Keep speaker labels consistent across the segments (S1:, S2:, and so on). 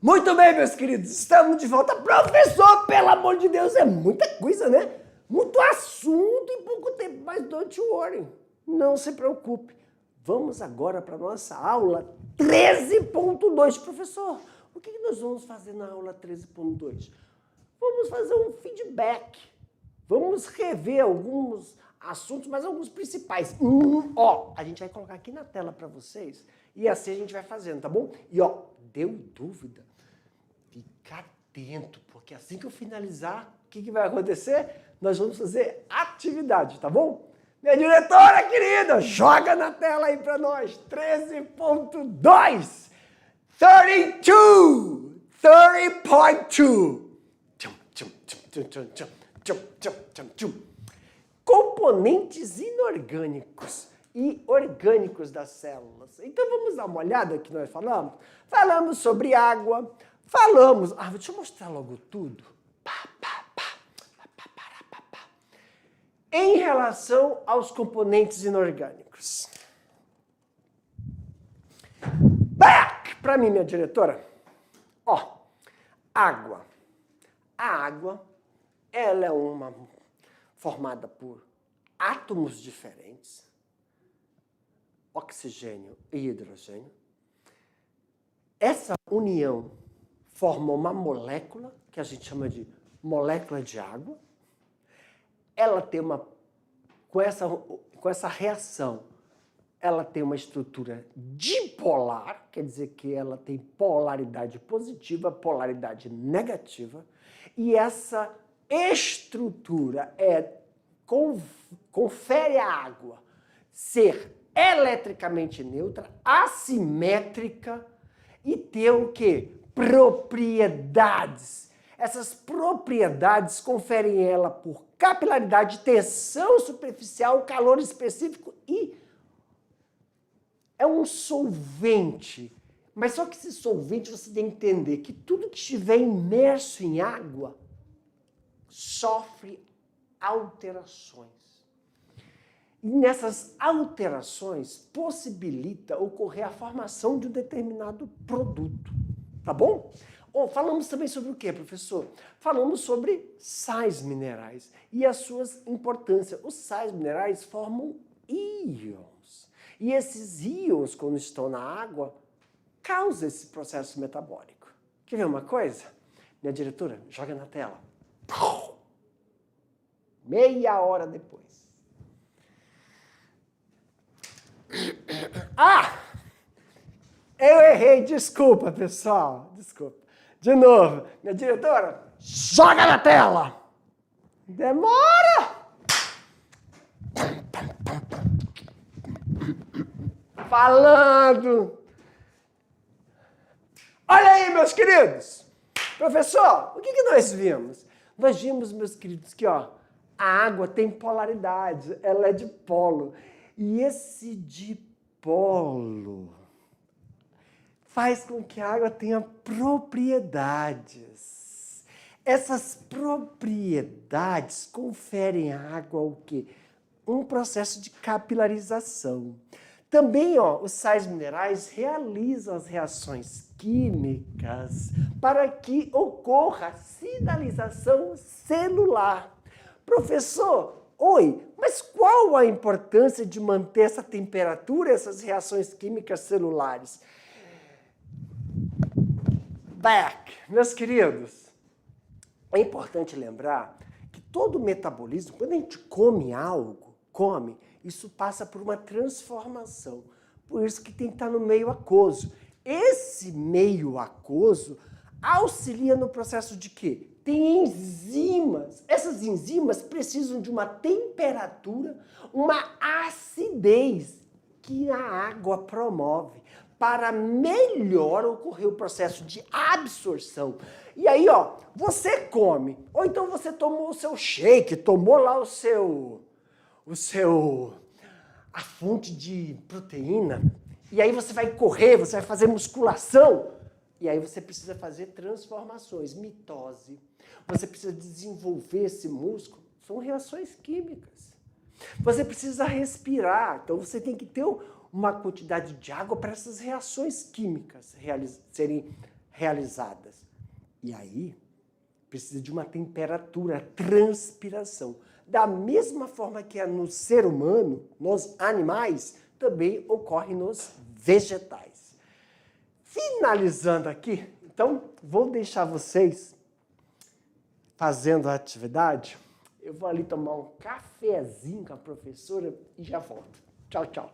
S1: Muito bem, meus queridos, estamos de volta. Professor, pelo amor de Deus, é muita coisa, né? Muito assunto em pouco tempo, mas don't worry, não se preocupe. Vamos agora para a nossa aula 13.2. Professor, o que nós vamos fazer na aula 13.2? Vamos fazer um feedback. Vamos rever alguns assuntos, mas alguns principais. A gente vai colocar aqui na tela para vocês e assim a gente vai fazendo, tá bom? E deu dúvida? Fica atento, porque assim que eu finalizar, o que vai acontecer? Nós vamos fazer atividade, tá bom? Minha diretora querida, joga na tela aí para nós. 13.2. 32. 30.2. Componentes inorgânicos e orgânicos das células. Então vamos dar uma olhada que nós falamos? Falamos sobre água, falamos... deixa eu mostrar logo tudo. Em relação aos componentes inorgânicos. Back para mim, minha diretora. Água. A água, ela é formada por átomos diferentes, oxigênio e hidrogênio. Essa união forma uma molécula, que a gente chama de molécula de água. Ela tem com essa reação, ela tem uma estrutura dipolar, quer dizer que ela tem polaridade positiva, polaridade negativa, e essa estrutura confere à água ser eletricamente neutra, assimétrica e ter o quê? Propriedades. Essas propriedades conferem ela por capilaridade, tensão superficial, calor específico e é um solvente. Mas só que esse solvente você tem que entender que tudo que estiver imerso em água sofre alterações. E nessas alterações possibilita ocorrer a formação de um determinado produto. Tá bom? Falamos também sobre o que, professor? Falamos sobre sais minerais e as suas importâncias. Os sais minerais formam íons. E esses íons, quando estão na água, causam esse processo metabólico. Quer ver uma coisa? Minha diretora, joga na tela. Meia hora depois. Eu errei, desculpa, pessoal. Desculpa. De novo, minha diretora, joga na tela! Demora! Falando! Olha aí, meus queridos! Professor, o que nós vimos? Nós vimos, meus queridos, que a água tem polaridade, ela é dipolo. E esse dipolo faz com que a água tenha propriedades. Essas propriedades conferem à água o quê? Um processo de capilarização. Também, os sais minerais realizam as reações químicas para que ocorra a sinalização celular. Professor, mas qual a importância de manter essa temperatura, essas reações químicas celulares? Meus queridos, é importante lembrar que todo metabolismo, quando a gente come algo, isso passa por uma transformação. Por isso que tem que estar no meio aquoso. Esse meio aquoso auxilia no processo de quê? Tem enzimas. Essas enzimas precisam de uma temperatura, uma acidez que a água promove para melhor ocorrer o processo de absorção. E aí, você come, ou então você tomou o seu shake, tomou lá a fonte de proteína, e aí você vai correr, você vai fazer musculação, e aí você precisa fazer transformações, mitose. Você precisa desenvolver esse músculo, São reações químicas. Você precisa respirar, então você tem que ter uma quantidade de água para essas reações químicas serem realizadas. E aí, precisa de uma temperatura, transpiração. Da mesma forma que é no ser humano, nos animais, também ocorre nos vegetais. Finalizando aqui, então, vou deixar vocês fazendo a atividade. Eu vou ali tomar um cafezinho com a professora e já volto. Tchau, tchau.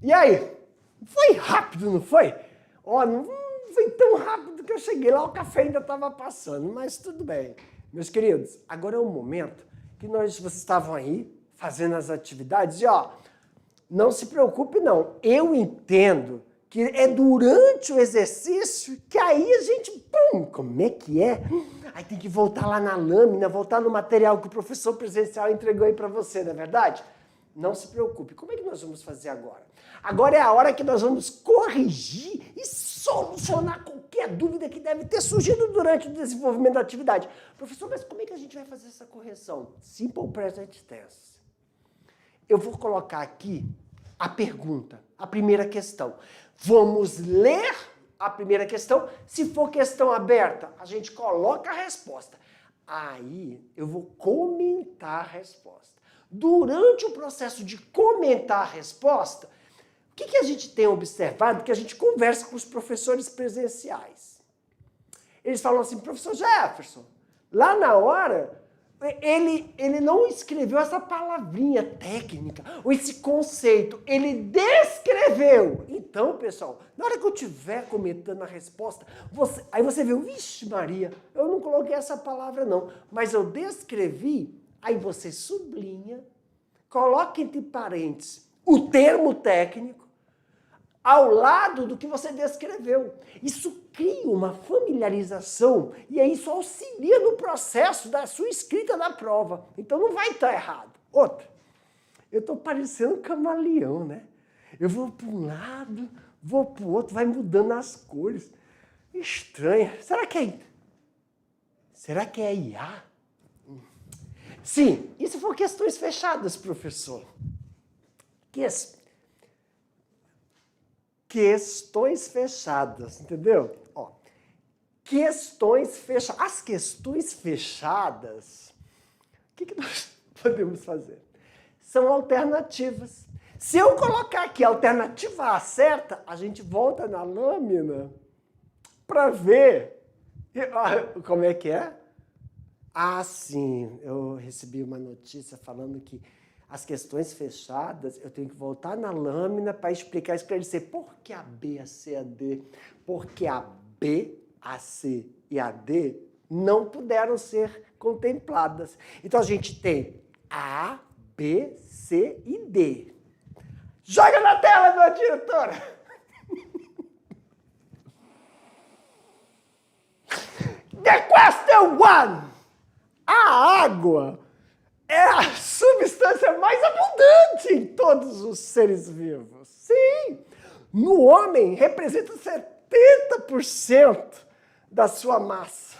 S1: E aí? Foi rápido, não foi? Ó, não foi tão rápido que eu cheguei lá, o café ainda estava passando, mas tudo bem. Meus queridos, agora é o momento que vocês estavam aí fazendo as atividades e ó, não se preocupe não, eu entendo que é durante o exercício que aí a gente, como é que é? Aí tem que voltar lá na lâmina, voltar no material que o professor presencial entregou aí para você, não é verdade? Não se preocupe. Como é que nós vamos fazer agora? Agora é a hora que nós vamos corrigir e solucionar qualquer dúvida que deve ter surgido durante o desenvolvimento da atividade. Professor, mas como é que a gente vai fazer essa correção? Simple Present Tense. Eu vou colocar aqui a pergunta, a primeira questão. Vamos ler a primeira questão. Se for questão aberta, a gente coloca a resposta. Aí eu vou comentar a resposta. Durante o processo de comentar a resposta, o que a gente tem observado? Que a gente conversa com os professores presenciais. Eles falam assim, professor Jefferson, lá na hora, ele não escreveu essa palavrinha técnica, ou esse conceito, ele descreveu. Então, pessoal, na hora que eu estiver comentando a resposta, aí você vê, vixe Maria, eu não coloquei essa palavra não, mas eu descrevi. Aí você sublinha, coloca entre parênteses o termo técnico ao lado do que você descreveu. Isso cria uma familiarização e aí isso auxilia no processo da sua escrita da prova. Então não vai estar errado. Outra, eu estou parecendo um camaleão, né? Eu vou para um lado, vou para o outro, vai mudando as cores. Estranho. Será que é IA? Sim, e se for questões fechadas, professor? Questões fechadas, entendeu? Ó, questões fechadas. As questões fechadas, o que nós podemos fazer? São alternativas. Se eu colocar aqui a alternativa A certa, a gente volta na lâmina para ver como é que é. Ah, sim, eu recebi uma notícia falando que as questões fechadas, eu tenho que voltar na lâmina para explicar, esclarecer por que a B, a C, a D, porque a B, a C e a D não puderam ser contempladas. Então a gente tem A, B, C e D. Joga na tela, minha diretora! The question one! A água é a substância mais abundante em todos os seres vivos. Sim! No homem, representa 70% da sua massa.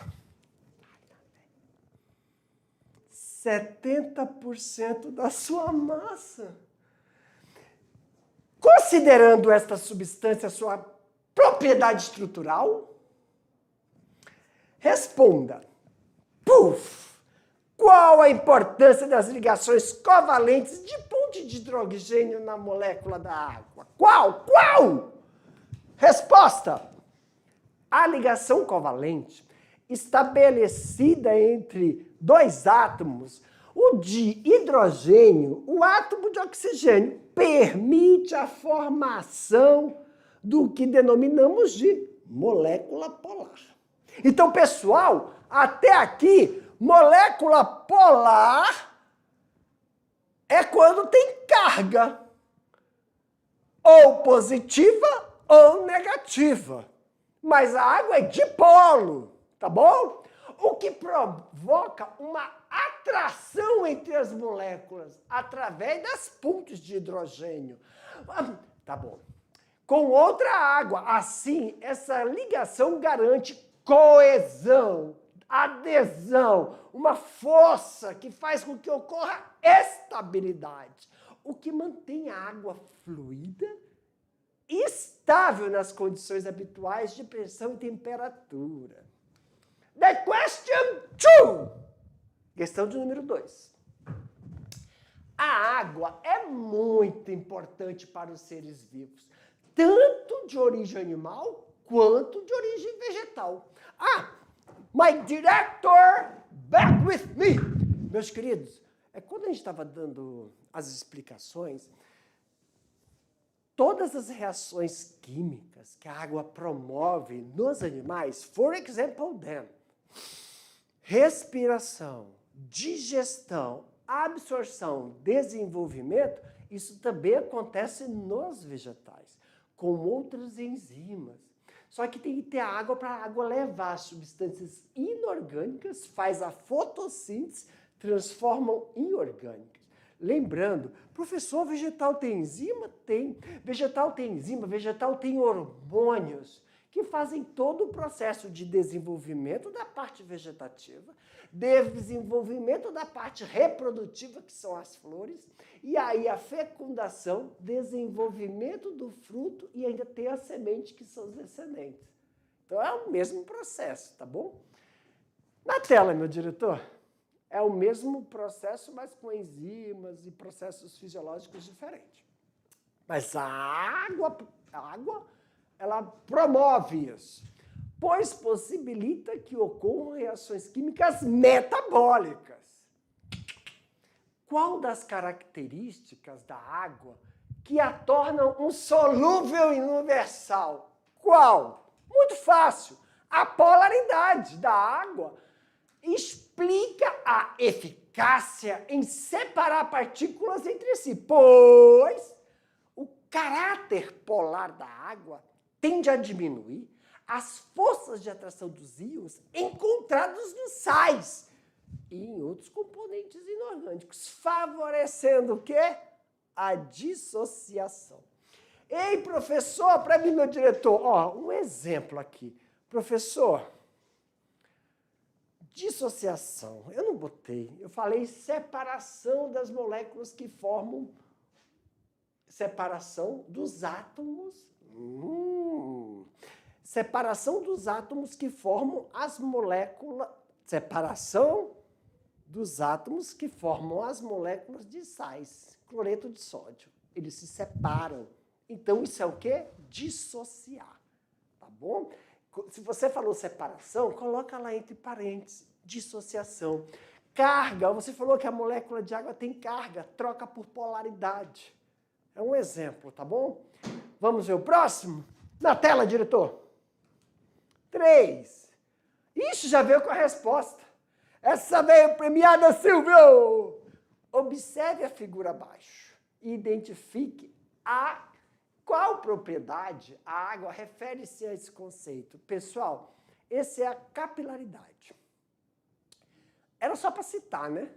S1: 70% da sua massa. Considerando esta substância sua propriedade estrutural, responda. Puf! Qual a importância das ligações covalentes de ponte de hidrogênio na molécula da água? Qual? Resposta. A ligação covalente estabelecida entre dois átomos, o de hidrogênio, o átomo de oxigênio, permite a formação do que denominamos de molécula polar. Então, pessoal, até aqui, molécula polar é quando tem carga, ou positiva ou negativa. Mas a água é dipolo, tá bom? O que provoca uma atração entre as moléculas através das pontes de hidrogênio. Tá bom. Com outra água. Assim, essa ligação garante coesão, adesão, uma força que faz com que ocorra estabilidade, o que mantém a água fluida e estável nas condições habituais de pressão e temperatura. The question 2. Questão de número 2. A água é muito importante para os seres vivos, tanto de origem animal quanto de origem vegetal. My director, back with me! Meus queridos, quando a gente estava dando as explicações, todas as reações químicas que a água promove nos animais, for example, respiração, digestão, absorção, desenvolvimento, isso também acontece nos vegetais, com outras enzimas. Só que tem que ter água para a água levar substâncias inorgânicas, faz a fotossíntese, transformam em orgânicas. Lembrando, professor, vegetal tem enzima? Tem. Vegetal tem enzima, vegetal tem hormônios que fazem todo o processo de desenvolvimento da parte vegetativa, desenvolvimento da parte reprodutiva, que são as flores, e aí a fecundação, desenvolvimento do fruto e ainda tem a semente, que são os descendentes. Então é o mesmo processo, tá bom? Na tela, meu diretor, é o mesmo processo, mas com enzimas e processos fisiológicos diferentes. Mas a água ela promove isso, pois possibilita que ocorram reações químicas metabólicas. Qual das características da água que a tornam um solúvel universal? Qual? Muito fácil. A polaridade da água explica a eficácia em separar partículas entre si, pois o caráter polar da água tende a diminuir as forças de atração dos íons encontrados nos sais e em outros componentes inorgânicos, favorecendo o quê? A dissociação. Ei, professor, para mim, meu diretor, um exemplo aqui. Professor, dissociação, eu não botei, eu falei separação das moléculas que formam, separação dos átomos, separação dos átomos que formam as moléculas, separação dos átomos que formam as moléculas de sais, cloreto de sódio. Eles se separam. Então, isso é o quê? Dissociar. Tá bom? Se você falou separação, coloca lá entre parênteses, dissociação. Carga, você falou que a molécula de água tem carga, troca por polaridade. É um exemplo, tá bom? Vamos ver o próximo? Na tela, diretor. 3. Isso já veio com a resposta. Essa veio premiada, Silvio! Observe a figura abaixo e identifique a qual propriedade a água refere-se a esse conceito. Pessoal, esse é a capilaridade. Era só para citar, né?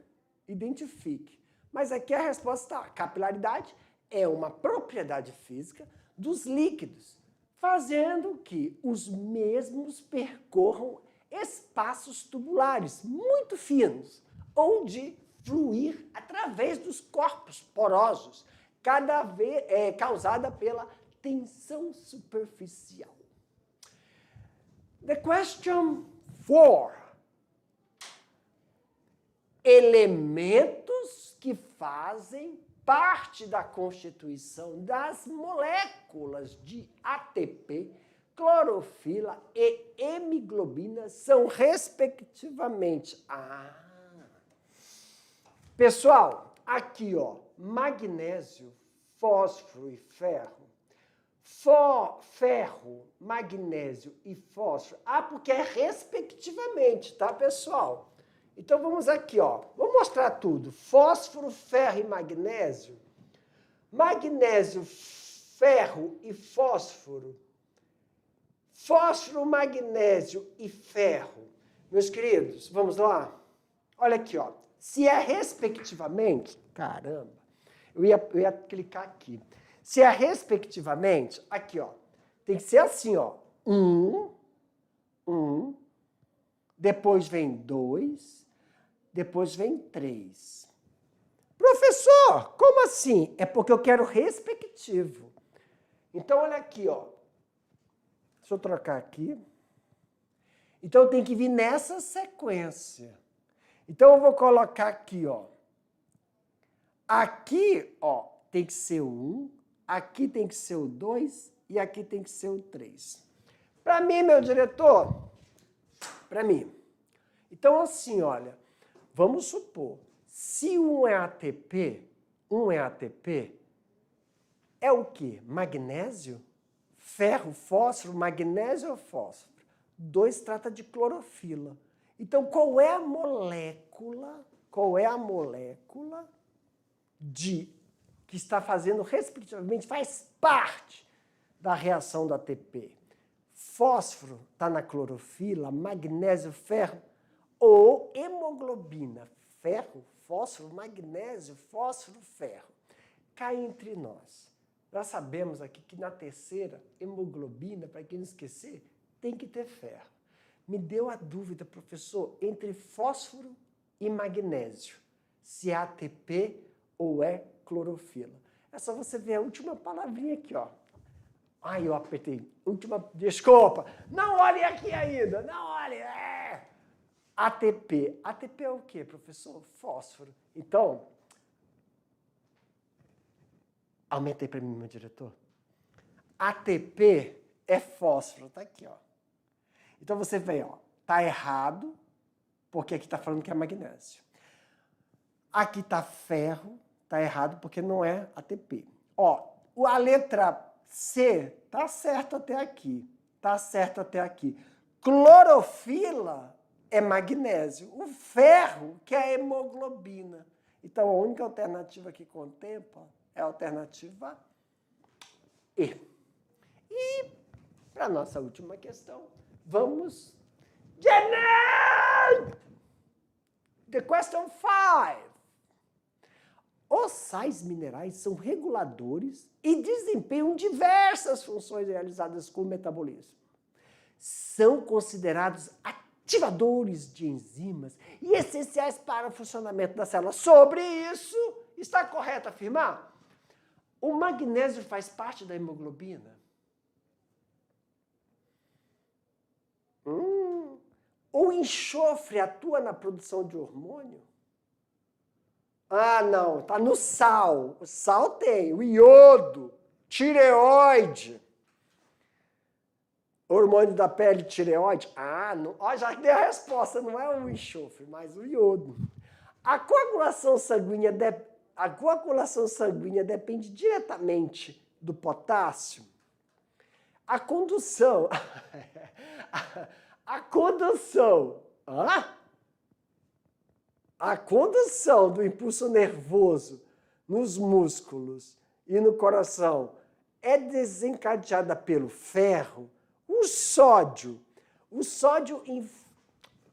S1: Identifique. Mas aqui a resposta está. Capilaridade é uma propriedade física dos líquidos, fazendo que os mesmos percorram espaços tubulares muito finos, onde fluir através dos corpos porosos, causada pela tensão superficial. The question 4. Elementos que fazem parte da constituição das moléculas de ATP, clorofila e hemoglobina são, respectivamente, pessoal, aqui, magnésio, fósforo e ferro. Ferro, magnésio e fósforo. Porque é respectivamente, tá, pessoal? Então, vamos aqui, Vou mostrar tudo. Fósforo, ferro e magnésio. Magnésio, ferro e fósforo. Fósforo, magnésio e ferro. Meus queridos, vamos lá? Olha aqui, Se é respectivamente, caramba, eu ia clicar aqui. Se é respectivamente, aqui, ó, tem que ser assim, ó, 1, depois vem 2, depois vem 3. Professor, como assim? É porque eu quero respectivo. Então, olha aqui, ó. Deixa eu trocar aqui. Então, tem que vir nessa sequência. Então, eu vou colocar aqui, ó. Aqui, ó, tem que ser o 1, aqui tem que ser o 2 e aqui tem que ser o 3. Para mim, meu diretor, para mim. Então, assim, olha, vamos supor, se 1 é ATP, é o quê? Magnésio? Ferro, fósforo, magnésio ou fósforo? 2 trata de clorofila. Então, qual é a molécula que está fazendo, respectivamente, faz parte da reação do ATP? Fósforo está na clorofila, magnésio, ferro ou hemoglobina? Ferro, fósforo, magnésio, fósforo, ferro. Cá entre nós. Nós sabemos aqui que na terceira, hemoglobina, para quem não esquecer, tem que ter ferro. Me deu a dúvida, professor, entre fósforo e magnésio, se é ATP ou é clorofila. É só você ver a última palavrinha aqui, ó. Ai, eu apertei. Desculpa. Não olhe aqui ainda. Não olhe. ATP. ATP é o quê, professor? Fósforo. Então, aumentei para mim, meu diretor. ATP é fósforo. Tá aqui, ó. Então, você vê, ó. Tá errado, porque aqui tá falando que é magnésio. Aqui tá ferro. Tá errado, porque não é ATP. Ó, a letra C tá certo até aqui. Tá certo até aqui. Clorofila é magnésio. O ferro, que é a hemoglobina. Então, a única alternativa que contempla é a alternativa E. E, para a nossa última questão, vamos... Janet! The question 5. Os sais minerais são reguladores e desempenham diversas funções realizadas com o metabolismo. São considerados ativadores de enzimas e essenciais para o funcionamento da célula. Sobre isso, está correto afirmar? O magnésio faz parte da hemoglobina? O enxofre atua na produção de hormônio? Ah, não, está no sal. O sal tem, o iodo, tireoide. Hormônio da pele, tireoide. Ah, não, ó, já dei a resposta, não é o enxofre, mas o iodo. A coagulação sanguínea depende diretamente do potássio. A condução. A condução do impulso nervoso nos músculos e no coração é desencadeada pelo ferro. O sódio.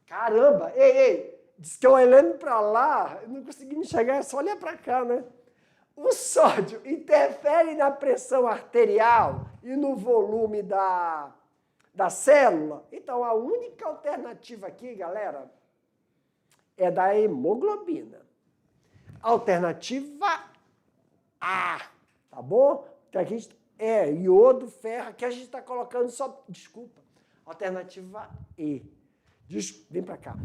S1: Caramba! Ei! Diz que eu olhando para lá, eu não consegui me enxergar, é só olhar para cá, né? O sódio interfere na pressão arterial e no volume da célula. Então, a única alternativa aqui, galera, é da hemoglobina. Alternativa A, tá bom? Então, aqui é iodo, ferro, aqui a gente está colocando só... Desculpa. Alternativa E. Vem para cá.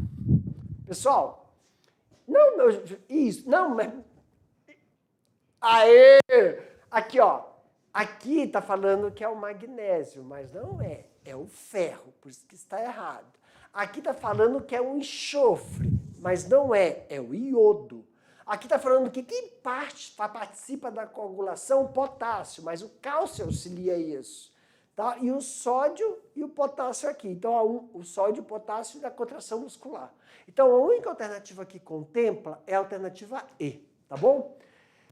S1: Pessoal, não, isso, não, mas... Aê! Aqui, ó. Aqui está falando que é o magnésio, mas não é. É o ferro, por isso que está errado. Aqui está falando que é o enxofre, mas não é. É o iodo. Aqui está falando que quem participa da coagulação, o potássio, mas o cálcio auxilia isso. Tá? E o sódio e o potássio aqui. Então, o sódio e o potássio da contração muscular. Então, a única alternativa que contempla é a alternativa E, tá bom?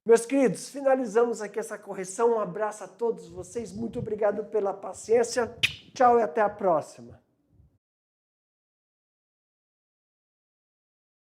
S1: Meus queridos, finalizamos aqui essa correção. Um abraço a todos vocês. Muito obrigado pela paciência. Tchau e até a próxima.